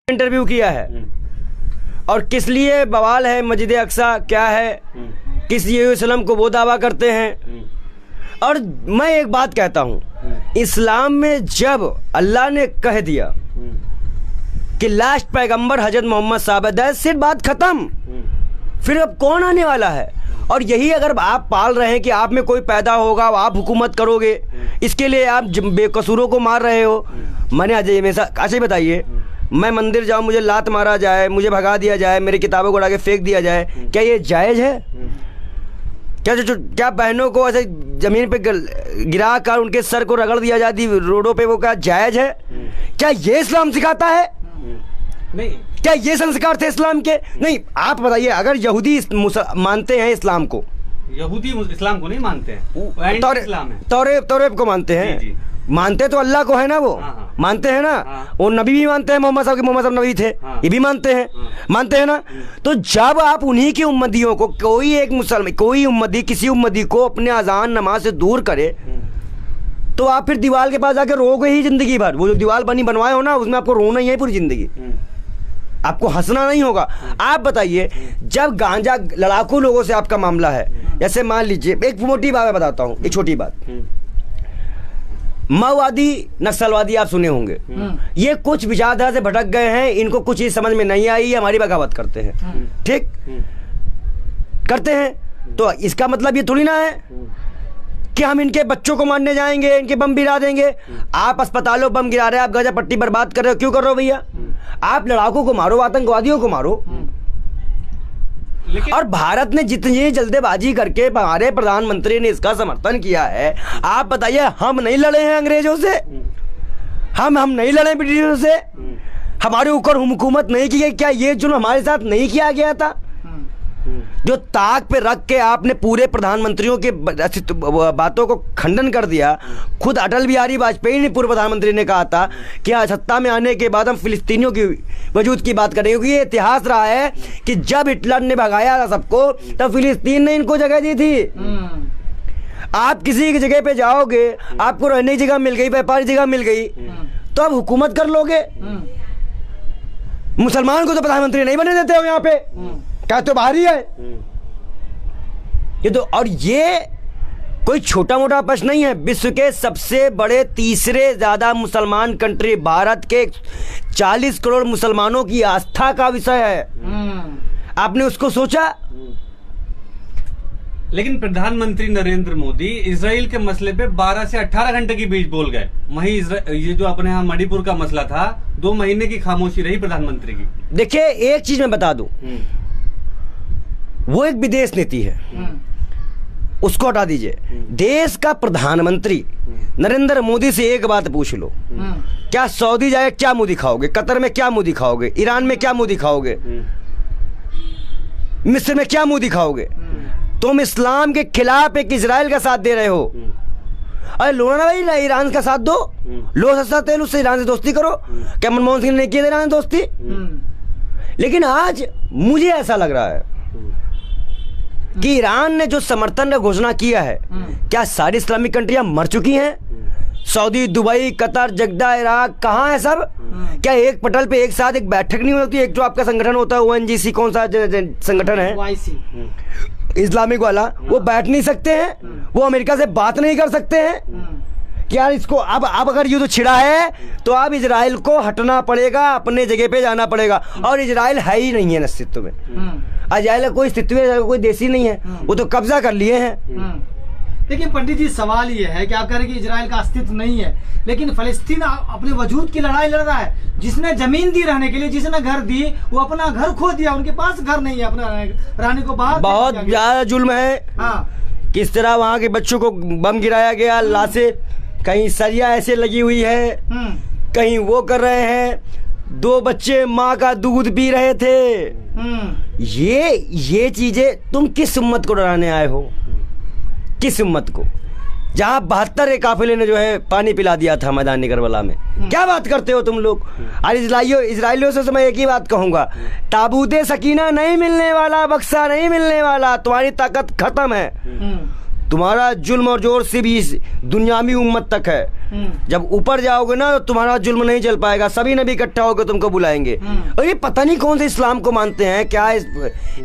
Interview किया है और किस लिए बवाल है मस्जिद अक्सा क्या है, किस यरूशलेम को वो दावा करते हैं। और मैं एक बात कहता हूँ, इस्लाम में जब अल्लाह ने कह दिया कि लास्ट पैगंबर हजरत मोहम्मद साहब है, दैट्स इट, बात खत्म। फिर अब कौन आने वाला है? और यही अगर आप पाल रहे हैं कि आप में कोई पैदा होगा आप हुकूमत करोगे, इसके लिए आप बेकसूरों को मार रहे हो। मैंने आज हमेशा अच्छा ही बताइए, मैं मंदिर जाऊं, मुझे लात मारा जाए, मुझे भगा दिया जाए, मेरी किताबों को उड़ा के फेंक दिया जाए, क्या ये जायज़ है? क्या बहनों को ऐसे ज़मीन पे गिरा कर उनके सर को रगड़ दिया जाती रोडों पे, वो क्या जायज़ है? क्या ये इस्लाम सिखाता है? नहीं। क्या ये संस्कार थे इस्लाम के? नहीं। आप बताइए, अगर यहूदी मानते हैं इस्लाम को, यहूदी इस्लाम को नहीं मानते हैं, तौरेब को मानते हैं। जी। मानते तो अल्लाह को है ना, वो मानते हैं ना। वो नबी भी मानते हैं, मोहम्मद साहब के, मोहम्मद साहब नबी थे, ये भी मानते हैं, मानते हैं ना। तो जब आप उन्हीं की उम्मतियों को, कोई एक मुसलमान, कोई उम्मती किसी उम्मती को अपने अजान नमाज से दूर करे, तो आप फिर दीवार के पास जाकर रोगे ही जिंदगी भर। वो जो दीवार बनवाए हो ना, उसमें आपको रोना ही है पूरी जिंदगी, आपको हंसना नहीं होगा। आप बताइए, जब गांजा लड़ाकू लोगों से आपका मामला है, जैसे मान लीजिए, एक मोटी बात बताता हूँ, एक छोटी बात, माओवादी नक्सलवादी आप सुने होंगे, ये कुछ विचारधारा से भटक गए हैं, इनको कुछ चीज समझ में नहीं आई, हमारी बगावत करते हैं, ठीक करते हैं। तो इसका मतलब ये थोड़ी ना है कि हम इनके बच्चों को मारने जाएंगे, इनके बम गिरा देंगे। आप अस्पतालों बम गिरा रहे हैं, आप गजा पट्टी बर्बाद कर रहे हो, क्यों कर रहे हो भैया? आप लड़ाकों को मारो, आतंकवादियों को मारो। और भारत ने जितनी जल्दबाजी करके हमारे प्रधानमंत्री ने इसका समर्थन किया है, आप बताइए, हम नहीं लड़े हैं अंग्रेजों से? हम नहीं लड़े ब्रिटिशों से? हमारे ऊपर हुकूमत नहीं की गई? क्या ये जुल्म हमारे साथ नहीं किया गया था? जो ताक पे रख के आपने पूरे प्रधानमंत्रियों के बातों को खंडन कर दिया। खुद अटल बिहारी वाजपेयी ने, पूर्व प्रधानमंत्री ने कहा था कि सत्ता में आने के बाद हम फिलिस्तीनियों की वजूद की बात करेंगे, क्योंकि ये इतिहास रहा है कि जब हिटलर ने भगाया था सबको, तब फिलिस्तीन ने इनको जगह दी थी। आप किसी की जगह पे जाओगे, आपको रहने की जगह मिल गई, व्यापार की जगह मिल गई, तो आप हुकूमत कर लोगे। मुसलमान को तो प्रधानमंत्री नहीं बनने देते हो यहाँ पे, क्या तो बाहर ही है ये तो। और ये कोई छोटा मोटा प्रश्न नहीं है, विश्व के सबसे बड़े तीसरे ज्यादा मुसलमान कंट्री भारत के 40 करोड़ मुसलमानों की आस्था का विषय है। आपने उसको सोचा? लेकिन प्रधानमंत्री नरेंद्र मोदी इजराइल के मसले पे 12 से 18 घंटे के बीच बोल गए। वहीं ये जो अपने यहाँ मणिपुर का मसला था, 2 महीने की खामोशी रही प्रधानमंत्री की। देखिए, एक चीज मैं बता दूं, वो एक विदेश नीति है, उसको हटा दीजिए। देश का प्रधानमंत्री नरेंद्र मोदी से एक बात पूछ लो, क्या सऊदी जाए क्या मुंह दिखाओगे? कतर में क्या मुंह दिखाओगे? ईरान में क्या मुंह दिखाओगे? मिस्र में क्या मुंह दिखाओगे? तुम इस्लाम के खिलाफ एक इजराइल का साथ दे रहे हो। अरे लो ना भाई, ईरान का साथ दो, लो सस्ता तेल, उससे ईरान से दोस्ती करो। क्या मनमोहन सिंह ने की ईरान से दोस्ती? लेकिन आज मुझे ऐसा लग रहा है कि ईरान ने जो समर्थन का घोषणा किया है, क्या सारी इस्लामिक कंट्रियां मर चुकी हैं? Saudi, Dubai, Qatar, Jeddah, Iraq, कहाँ है सब? क्या एक पटल पे एक साथ एक बैठक नहीं होती? एक जो आपका संगठन होता है ONGC, कौन सा संगठन है इस्लामिक वाला, वो बैठ नहीं सकते हैं? वो अमेरिका से बात नहीं कर सकते हैं? क्या इसको अब अगर युद्ध छिड़ा है तो अब इजराइल को हटना पड़ेगा, अपने जगह पे जाना पड़ेगा। और इजराइल है ही नहीं है अस्तित्व में, इजराइल कोई अस्तित्व में, कोई देश ही नहीं है, वो तो कब्जा कर लिए हैं। लेकिन पंडित जी, सवाल ये है कि आप कह रहे हैं कि इजराइल का अस्तित्व नहीं है, लेकिन फलस्तीन अपने वजूद की लड़ाई लड़ रहा है। जिसने जमीन दी रहने के लिए, जिसने घर दी, वो अपना घर खो दिया, उनके पास घर नहीं है अपना रहने को, बाहर बहुत ज्यादा जुल्म है। किस तरह वहाँ के बच्चों को बम गिराया गया, लाशें कहीं सरिया ऐसे लगी हुई है, कहीं वो कर रहे हैं। 2 बच्चे माँ का दूध पी रहे थे। ये चीजें तुम किस उम्मत को डराने आए हो? किस उम्मत को? जहाँ 72 काफिले ने जो है पानी पिला दिया था मैदान करबला में। क्या बात करते हो तुम लोग? और इजराइलियों से मैं एक ही बात कहूंगा, ताबूते सकीना नहीं मिलने वाला, बक्सा नहीं मिलने वाला, तुम्हारी ताकत खत्म है। तुम्हारा जुल्म और जोर से भी इस दुनियावी उम्मत तक है। जब ऊपर जाओगे ना तो तुम्हारा जुल्म नहीं चल पाएगा, सभी नबी इकट्ठा होकर तुमको बुलाएंगे। और ये पता नहीं कौन से इस्लाम को मानते हैं, क्या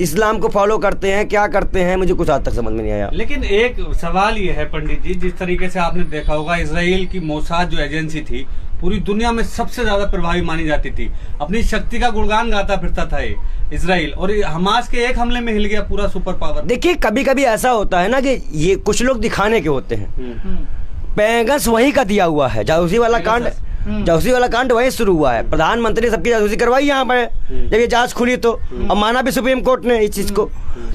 इस्लाम को फॉलो करते हैं, क्या करते हैं, मुझे कुछ आज तक समझ में नहीं आया। लेकिन एक सवाल ये है पंडित जी, जिस तरीके से आपने देखा होगा इजराइल की मोसाद जो एजेंसी थी पूरी दुनिया में सबसे ज्यादा प्रभावी मानी जाती थी, अपनी शक्ति का गुणगान गाता फिरता था ये इजराइल, और हमास के एक हमले में हिल गया पूरा सुपर पावर। देखिए कभी कभी ऐसा होता है ना कि ये कुछ लोग दिखाने के होते हैं। पेगासस वही का दिया हुआ है, जासूसी वाला कांड, जासूसी वाला कांड वही शुरू हुआ है। प्रधानमंत्री सबकी जासूसी करवाई यहाँ पर जब ये जांच खुली तो, और माना भी सुप्रीम कोर्ट ने इस चीज को।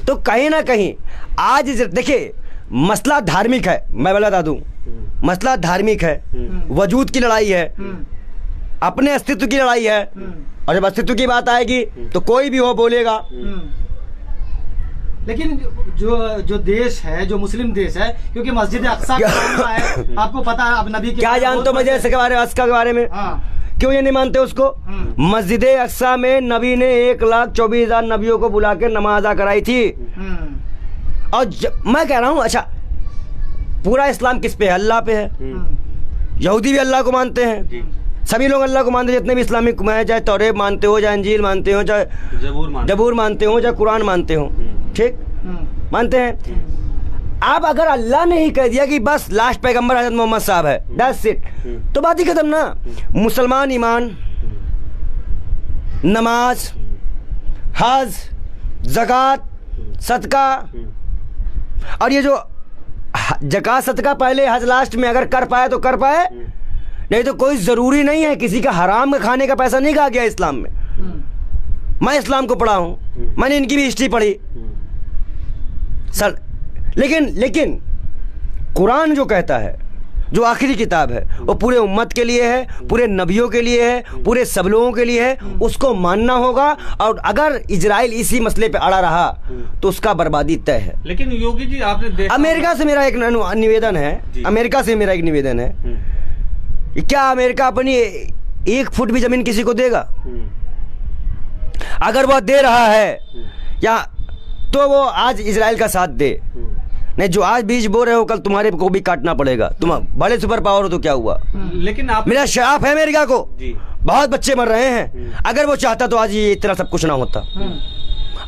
तो कहीं ना कहीं आज देखिए मसला धार्मिक है, मैं बता दूं मसला धार्मिक है, वजूद की लड़ाई है, अपने अस्तित्व की लड़ाई है। और जब अस्तित्व की बात आएगी तो कोई भी हो बोलेगा। लेकिन जो देश है, जो मुस्लिम देश है, क्योंकि मस्जिद अक्सा का मामला है, आपको पता है, अब नबी के क्या जानते हो मस्जिद अक्सा के बारे में? क्यों ये नहीं मानते उसको? मस्जिद अक्सा में नबी ने 1,24,000 नबियों को बुला के नमाज अदा कराई थी। और मैं कह रहा हूँ अच्छा पूरा इस्लाम किस पे है? अल्लाह पे है। यहूदी भी अल्लाह को मानते हैं, सभी लोग अल्लाह को मानते हैं, जितने भी इस्लामिक में, चाहे तौरेब मानते हो, चाहे इंजील मानते हो, चाहे जबूर मानते हो, चाहे कुरान मानते हो, ठीक मानते हैं। अब अगर अल्लाह ने ही कह दिया कि बस लास्ट पैगंबर हजरत मोहम्मद साहब है, दैट्स इट, तो बात ही खत्म ना। मुसलमान ईमान, नमाज, हज, ज़कात, सदका, और ये जो ज़कात सदका पहले हज लास्ट में अगर कर पाए तो कर पाए, नहीं तो कोई ज़रूरी नहीं है। किसी का हराम का खाने का पैसा नहीं कहा गया इस्लाम में। मैं इस्लाम को पढ़ा हूँ, मैंने इनकी भी हिस्ट्री पढ़ी सर। लेकिन कुरान जो कहता है, जो आखिरी किताब है, वो पूरे उम्मत के लिए है, पूरे नबियों के लिए है, पूरे सब लोगों के लिए है, उसको मानना होगा। और अगर इजराइल इसी मसले पे अड़ा रहा तो उसका बर्बादी तय है। लेकिन योगी जी आपने देखा, अमेरिका से मेरा एक निवेदन है, अमेरिका से मेरा एक निवेदन है, क्या अमेरिका अपनी 1 फुट भी जमीन किसी को देगा? अगर वह दे रहा है या तो वो आज इजराइल का साथ दे, नहीं जो आज बीज बो रहे हो कल तुम्हारे को भी काटना पड़ेगा। तुम बड़े सुपर पावर हो तो क्या हुआ? लेकिन आप, मेरा श्राप है अमेरिका को, बहुत बच्चे मर रहे हैं। अगर वो चाहता तो आज ये इतना सब कुछ ना होता।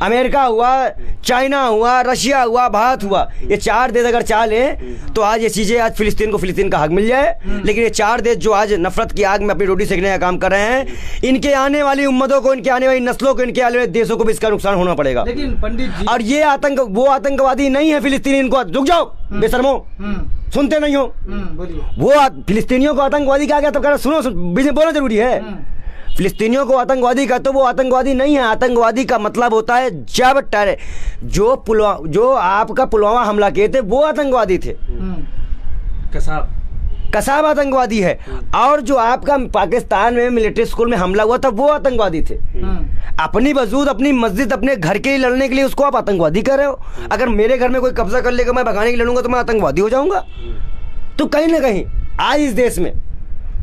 अमेरिका हुआ, चाइना हुआ, रशिया हुआ, भारत हुआ, ये 4 देश अगर चाह लें तो आज ये चीज़ें, आज फिलिस्तीन को फिलिस्तीन का हक मिल जाए। लेकिन ये 4 देश जो आज नफरत की आग में अपनी रोटी सेकने का काम कर रहे हैं, इनके आने वाली उम्मतों को, इनके आने वाली नस्लों को, इनके आने वाले देशों को भी इसका नुकसान होना पड़ेगा। लेकिन पंडित जी, और ये वो आतंकवादी नहीं है फिलिस्तीनी, इनको रुक जाओ बेशर्मो, सुनते नहीं हो। वो फिलिस्तीनियों को आतंकवादी कहा गया, तो सुनो बोलना जरूरी है। फिलिस्तीनियों को आतंकवादी का, तो वो आतंकवादी नहीं है। आतंकवादी का मतलब होता है जब जो आपका पुलवामा हमला किए थे वो आतंकवादी थे, कसाब आतंकवादी है। और जो आपका पाकिस्तान में मिलिट्री स्कूल में हमला हुआ था वो आतंकवादी थे। अपनी वजूद, अपनी मस्जिद, अपने घर के लिए लड़ने के लिए उसको आप आतंकवादी कर रहे हो। अगर मेरे घर में कोई कब्जा कर लेगा, मैं भगाने के लिए लड़ूंगा तो मैं आतंकवादी हो जाऊंगा। तो कहीं ना कहीं आज इस देश में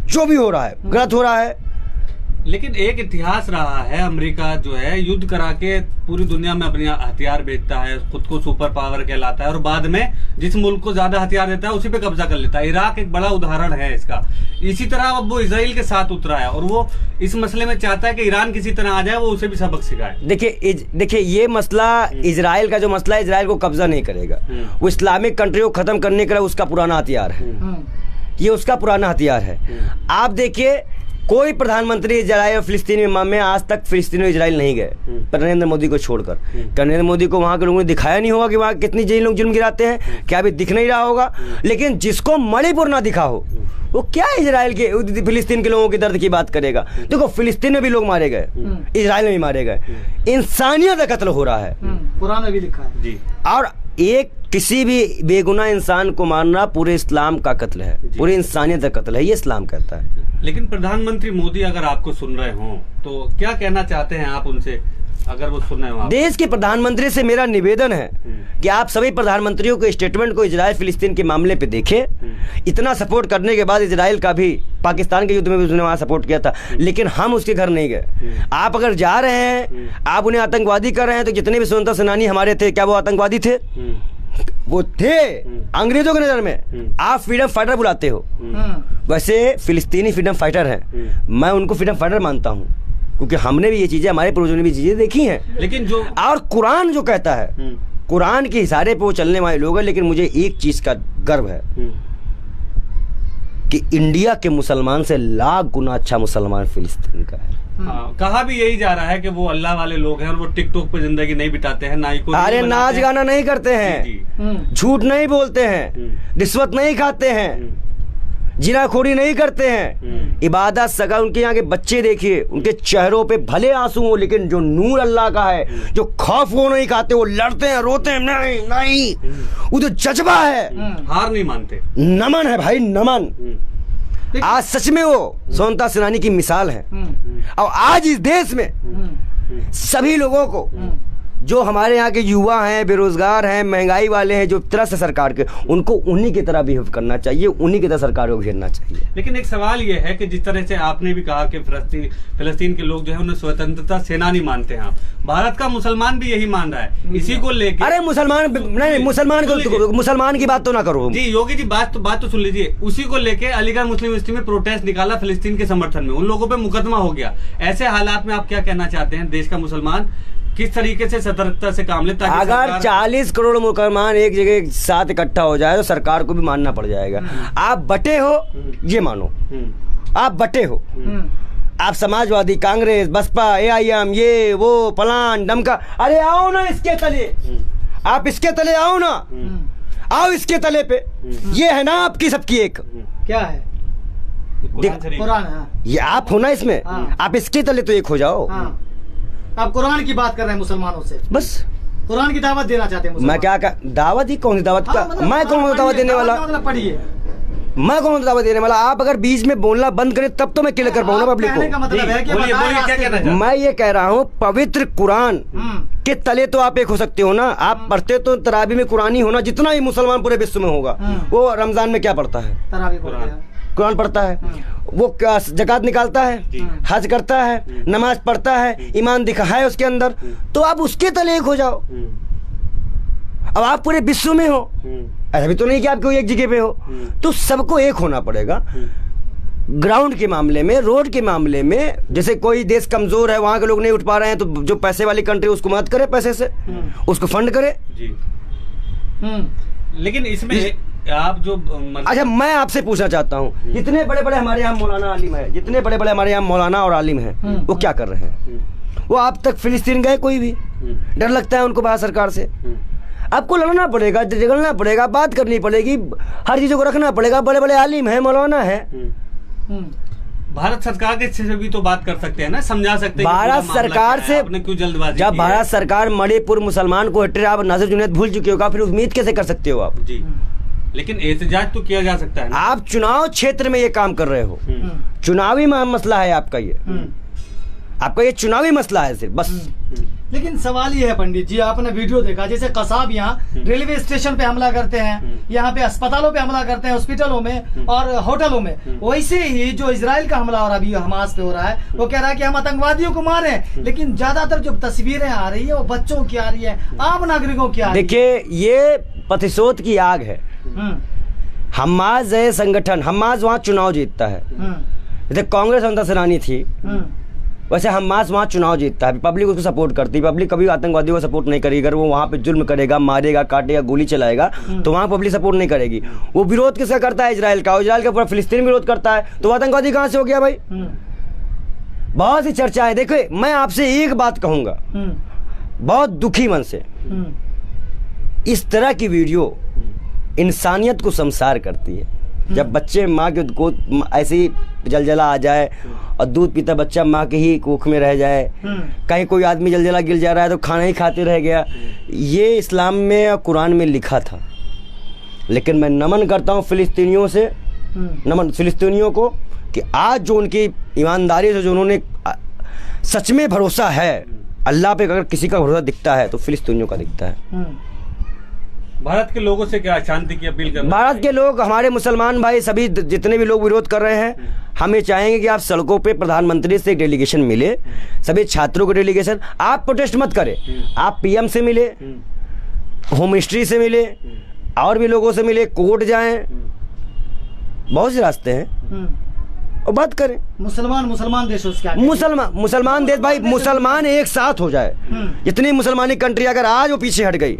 जो भी हो रहा है गलत हो रहा है। लेकिन एक इतिहास रहा है, अमेरिका जो है युद्ध करा के पूरी दुनिया में अपने हथियार बेचता है, खुद को सुपर पावर कहलाता है, और बाद में जिस मुल्क को ज्यादा हथियार देता है उसी पे कब्जा कर लेता है। इराक एक बड़ा उदाहरण है इसका। इसी तरह अब वो इजराइल के साथ उतरा है और वो इस मसले में चाहता है कि ईरान किसी तरह आ जाए, वो उसे भी सबक सिखाए। देखिए ये मसला, इजराइल का जो मसला है, इजराइल को कब्जा नहीं करेगा, वो इस्लामिक कंट्री को खत्म करने का उसका पुराना हथियार है, ये उसका पुराना हथियार है। आप देखिए कोई प्रधानमंत्री इजराइल और फिलिस्तीन में आज तक फिलिस्तीन और इजराइल नहीं गए, नरेंद्र मोदी को छोड़कर। नरेंद्र मोदी को वहाँ के लोगों ने दिखाया नहीं होगा कि वहाँ कितनी जैन लोग जुल्म गिराते हैं, क्या अभी दिख नहीं रहा होगा। लेकिन जिसको मणिपुर ना दिखा हो वो क्या इजराइल के, फिलिस्तीन के लोगों के दर्द की बात करेगा? देखो फिलिस्तीन में भी लोग मारे गए, इजराइल में भी मारे गए, इंसानियत का कत्ल हो रहा है, कुरान में भी लिखा है जी। और एक किसी भी बेगुनाह इंसान को मारना पूरे इस्लाम का कत्ल है, पूरी इंसानियत का कत्ल है, ये इस्लाम कहता है। लेकिन प्रधानमंत्री मोदी अगर आपको सुन रहे हो तो क्या कहना चाहते हैं आप उनसे, अगर वो सुन रहे हो? देश के प्रधानमंत्री से मेरा निवेदन है कि आप सभी प्रधानमंत्रियों के स्टेटमेंट को इजराइल फिलिस्तीन के मामले पे देखें। इतना सपोर्ट करने के बाद इजराइल का भी पाकिस्तान के युद्ध में भी उसने वहाँ सपोर्ट किया था, लेकिन हम उसके घर नहीं गए। आप अगर जा रहे हैं, आप उन्हें आतंकवादी कर रहे हैं, तो जितने भी स्वतंत्रता सेनानी हमारे थे, क्या वो आतंकवादी थे? वो थे अंग्रेजों की नजर में आप फ्रीडम फाइटर बुलाते हो, वैसे फिलिस्तीनी फ्रीडम फाइटर हैं, मैं उनको फ्रीडम फाइटर मानता हूँ, क्योंकि हमने भी ये चीजें, हमारे पूर्वजों ने भी चीजें देखी हैं। लेकिन जो और कुरान जो कहता है, कुरान के इशारे पे वो चलने वाले लोग हैं। लेकिन मुझे एक चीज का गर्व है कि इंडिया के मुसलमान से लाख गुना अच्छा मुसलमान फिलिस्तीन का है। हाँ, कहा भी यही जा रहा है कि वो अल्लाह वाले लोग हैं और वो टिकटॉक पे जिंदगी नहीं बिताते हैं, ना ही कोई अरे नाच गाना नहीं करते जी, हैं, झूठ नहीं बोलते हैं, रिश्वत नहीं खाते हैं, जिनाखोरी नहीं करते हैं, इबादत सगा। उनके यहाँ के बच्चे देखिए, उनके चेहरों पे भले आंसू हो, लेकिन जो नूर अल्लाह का है, जो खौफ वो नहीं खाते, वो लड़ते हैं, रोते हैं, नहीं नहीं, वो जो जज्बा है, हार नहीं मानते। नमन है भाई, नमन। आज सच में वो सोनता सेनानी की मिसाल है। और आज इस देश में सभी लोगों को, जो हमारे यहाँ के युवा हैं, बेरोजगार हैं, महंगाई वाले हैं, जो तरह से सरकार के, उनको उन्हीं की तरह बिहेव करना चाहिए, उन्हीं की तरह सरकार को घेरना चाहिए। लेकिन एक सवाल ये है कि जिस तरह से आपने भी कहा कि फिलिस्तीन के लोग जो है उन्हें स्वतंत्रता सेनानी मानते हैं, भारत का मुसलमान भी यही मान रहा है। इसी को लेकर अरे मुसलमान नहीं, मुसलमान की बात तो ना करो जी। योगी जी बात तो सुन लीजिए। उसी को लेकर अलीगढ़ मुस्लिम यूनिवर्सिटी में प्रोटेस्ट निकाला फिलिस्तीन के समर्थन में, उन लोगों पे मुकदमा हो गया। ऐसे हालात में आप क्या कहना चाहते हैं, देश का मुसलमान किस तरीके से सतर्कता से काम ले? अगर 40 करोड़ मुसलमान एक जगह साथ इकट्ठा हो जाए तो सरकार को भी मानना पड़ जाएगा। आप बटे हो, ये मानो, आप बटे हो, आप समाजवादी, कांग्रेस, बसपा, AIM, ये वो फलान डमका, अरे आओ ना इसके तले, आप इसके तले आओ ना, आओ इसके तले पे। ये है ना आपकी सबकी एक, क्या है? कुरान। ये आप हो ना इसमें, आप इसके तले तो एक हो जाओ। आप कुरान की बात कर रहे हैं मुसलमानों से, बस कुरान की दावत देना चाहते हैं। मैं क्या दावत ही, कौन सी दावत का? मैं कौन दावत देने वाला? पढ़िए, मैं कौन दावत देने वाला? आप अगर बीच में बोलना बंद करें तब तो मैं क्लियर कर पाऊंगा पब्लिक को। मतलब है कि मैं ये कह रहा हूँ, पवित्र कुरान के तले तो आप एक हो सकते हो ना। आप पढ़ते तो तरावी में कुरानी होना, जितना ही मुसलमान पूरे विश्व में होगा, वो रमजान में क्या पढ़ता है? तरावी पढ़ते हैं, कुरान पढ़ता है, वो ज़कात निकालता है, हज करता है, नमाज पढ़ता है, ईमान दिखा है उसके अंदर, तो आप उसके तले एक हो जाओ। अब आप पूरे विश्व में हो, ऐसा भी तो नहीं कि आप कोई एक जगह पे हो, तो सबको एक होना पड़ेगा। ग्राउंड के मामले में, रोड के मामले में, जैसे कोई देश कमजोर है, वहां के लोग नहीं उठ पा रहे हैं, तो जो पैसे वाली कंट्री उसको मदद करे, पैसे से उसको फंड करे जी। लेकिन इसमें आप जो अच्छा, मैं आपसे पूछना चाहता हूँ, जितने बड़े बड़े हमारे यहाँ मौलाना आलिम है, जितने बड़े बड़े हमारे यहाँ मौलाना और आलिम हैं, वो क्या कर रहे हैं? वो आप तक फिलिस्तीन गए कोई भी? डर लगता है उनको भारत सरकार से? आपको लड़ना पड़ेगा, झगड़ना पड़ेगा, बात करनी पड़ेगी, हर चीजों को रखना पड़ेगा। बड़े बड़े आलिम है, मौलाना है, भारत सरकार के से भी तो बात कर सकते हैं ना, समझा सकते हैं। भारत सरकार से क्यों जल्दबाजी? जब भारत सरकार मणिपुर मुसलमान को हटे, आप नासिर जुनैद भूल चुके हो, फिर उम्मीद कैसे कर सकते हो आप? जी, लेकिन एहतजाज तो किया जा सकता है ना। आप चुनाव क्षेत्र में ये काम कर रहे हो, चुनावी मसला है आपका, ये चुनावी मसला है सिर्फ, बस। लेकिन सवाल ये है पंडित जी, आपने वीडियो देखा, जैसे कसाब यहाँ रेलवे स्टेशन पे हमला करते हैं, यहाँ पे अस्पतालों पे हमला करते हैं, हॉस्पिटलों में और होटलों में, वैसे ही जो इजराइल का हमला हो रहा है, अभी हमास पे हो रहा है, वो कह रहा है कि हम आतंकवादियों को मारे हैं। लेकिन ज्यादातर जो तस्वीरें आ रही है वो बच्चों की आ रही है, आम नागरिकों की आ रही है। देखिए, ये प्रतिशोध की आग है। हमास है संगठन, हमास वहाँ चुनाव जीतता है। जैसे कांग्रेस सोनता सेनानी थी, वैसे हमास वहाँ चुनाव जीतता है, पब्लिक उसको सपोर्ट करती है। पब्लिक कभी आतंकवादियों को सपोर्ट नहीं करेगी। अगर वो वहाँ पे जुल्म करेगा, मारेगा, काटेगा, गोली चलाएगा, तो वहाँ पब्लिक सपोर्ट नहीं करेगी। वो विरोध किसका करता है? इजराइल का। इजराइल का पूरा फिलिस्तीन विरोध करता है, तो आतंकवादी कहाँ से हो गया भाई? बहुत सी चर्चा है। देखो, मैं आपसे एक बात कहूँगा, बहुत दुखी मन से, इस तरह की वीडियो इंसानियत को शर्मसार करती है। जब बच्चे माँ के गोद ऐसे ही जलजला आ जाए और दूध पीता बच्चा माँ के ही कोख में रह जाए, कहीं कोई आदमी जलजला गिर जा रहा है तो खाना ही खाते रह गया, ये इस्लाम में और कुरान में लिखा था। लेकिन मैं नमन करता हूँ फिलिस्तीनियों से, नमन फिलिस्तीनियों को, कि आज जो उनकी ईमानदारी से, जो उन्होंने सच में भरोसा है अल्लाह पे, अगर किसी का भरोसा दिखता है तो फिलिस्तीनियों का दिखता है। भारत के लोगों से क्या शांति की अपील करना? भारत के लोग, हमारे मुसलमान भाई, सभी जितने भी लोग विरोध कर रहे हैं, हम ये चाहेंगे कि आप सड़कों पे प्रधानमंत्री से एक डेलीगेशन मिले, सभी छात्रों को डेलीगेशन। आप प्रोटेस्ट मत करें, आप PM से मिले, होम मिनिस्ट्री से मिले, और भी लोगों से मिले, कोर्ट जाएं, बहुत से रास्ते हैं, और बात करें। मुसलमान देशों से क्या मुसलमान देश भाई, मुसलमान एक साथ हो जाए। जितनी मुसलमानी कंट्री अगर आज वो पीछे हट गई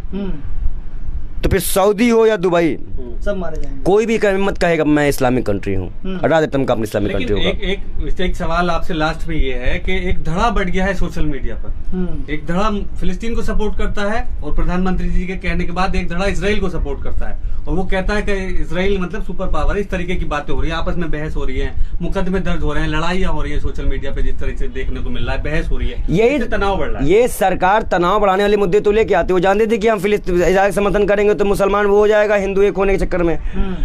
तो फिर सऊदी हो या दुबई, सब मारे जाएंगे। कोई भी मत कहेगा मैं इस्लामिक कंट्री हूँ, हटा देता हूँ अपनी इस्लामिक कंट्री होगा। एक सवाल आपसे लास्ट में ये है कि एक धड़ा बढ़ गया है सोशल मीडिया पर। एक धड़ा फिलिस्तीन को सपोर्ट करता है और प्रधानमंत्री जी के कहने के बाद एक धड़ा इसराइल को सपोर्ट करता है, और वो कहता है कि इसराइल मतलब सुपर पावर है। इस तरीके की बातें हो रही है, आपस में बहस हो रही है, मुकदमे दर्ज हो रहे हैं, लड़ाइयाँ हो रही है सोशल मीडिया पे, जिस तरह से देखने को मिल रहा है, बहस हो रही है, यही तनाव बढ़ रहा है। ये सरकार तनाव बढ़ाने वाले मुद्दे तो लेके आती है। वो जानते थे कि हम फिलिस्तीन का समर्थन करेंगे तो मुसलमान वो हो जाएगा, हिंदू एक होने के चक्कर में।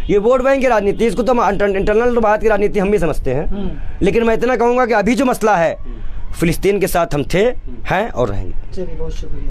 ये वोट बैंक की राजनीति, इसको तो इंटरनल बात की राजनीति हम भी समझते हैं, लेकिन मैं इतना कहूंगा कि अभी जो मसला है फिलिस्तीन के साथ हम थे, हैं और रहेंगे। चलिए, बहुत शुक्रिया।